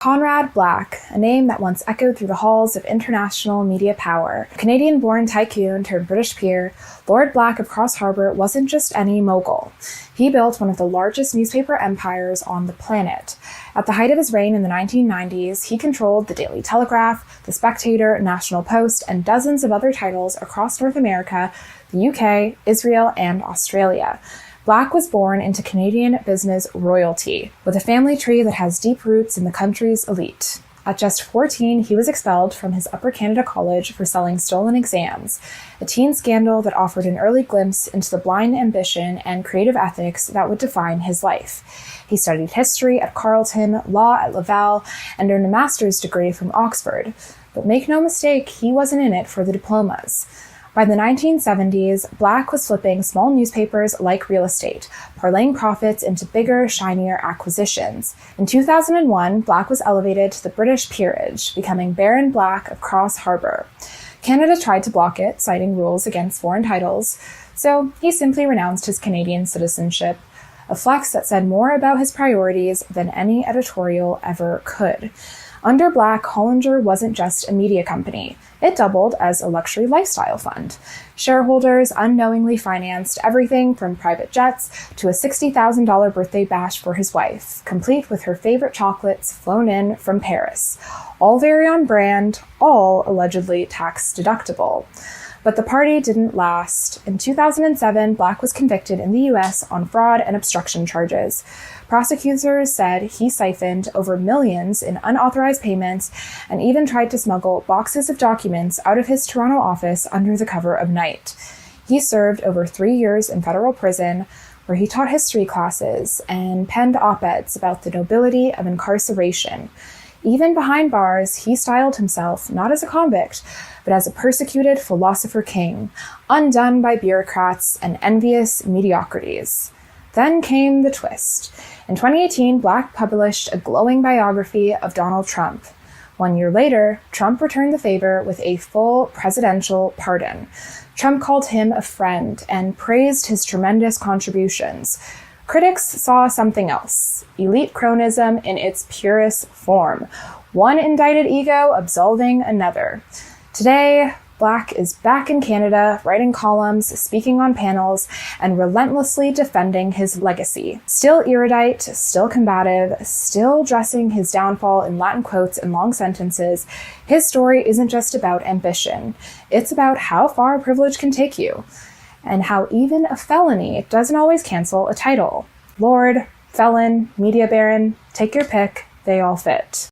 Conrad Black, a name that once echoed through the halls of international media power. Canadian-born tycoon turned British peer, Lord Black of Cross Harbour wasn't just any mogul. He built one of the largest newspaper empires on the planet. At the height of his reign in the 1990s, he controlled the Daily Telegraph, the Spectator, National Post, and dozens of other titles across North America, the UK, Israel, and Australia. Black was born into Canadian business royalty, with a family tree that has deep roots in the country's elite. At just 14, he was expelled from his Upper Canada College for selling stolen exams, a teen scandal that offered an early glimpse into the blind ambition and creative ethics that would define his life. He studied history at Carleton, law at Laval, and earned a master's degree from Oxford. But make no mistake, he wasn't in it for the diplomas. By the 1970s, Black was flipping small newspapers like real estate, parlaying profits into bigger, shinier acquisitions. In 2001, Black was elevated to the British peerage, becoming Baron Black of Cross Harbour. Canada tried to block it, citing rules against foreign titles, so he simply renounced his Canadian citizenship, a flex that said more about his priorities than any editorial ever could. Under Black, Hollinger wasn't just a media company. It doubled as a luxury lifestyle fund. Shareholders unknowingly financed everything from private jets to a $60,000 birthday bash for his wife, complete with her favorite chocolates flown in from Paris. All very on brand, all allegedly tax deductible. But the party didn't last. In 2007, Black was convicted in the US on fraud and obstruction charges. Prosecutors said he siphoned over millions in unauthorized payments and even tried to smuggle boxes of documents out of his Toronto office under the cover of night. He served over 3 years in federal prison, where he taught history classes and penned op-eds about the nobility of incarceration. Even behind bars, he styled himself not as a convict, but as a persecuted philosopher king, undone by bureaucrats and envious mediocrities. Then came the twist. In 2018, Black published a glowing biography of Donald Trump. 1 year later, Trump returned the favor with a full presidential pardon. Trump called him a friend and praised his tremendous contributions. Critics saw something else: elite cronism in its purest form, one indicted ego absolving another. Today, Black is back in Canada, writing columns, speaking on panels, and relentlessly defending his legacy. Still erudite, still combative, still dressing his downfall in Latin quotes and long sentences, his story isn't just about ambition. It's about how far privilege can take you, and how even a felony doesn't always cancel a title. Lord, felon, media baron, take your pick, they all fit.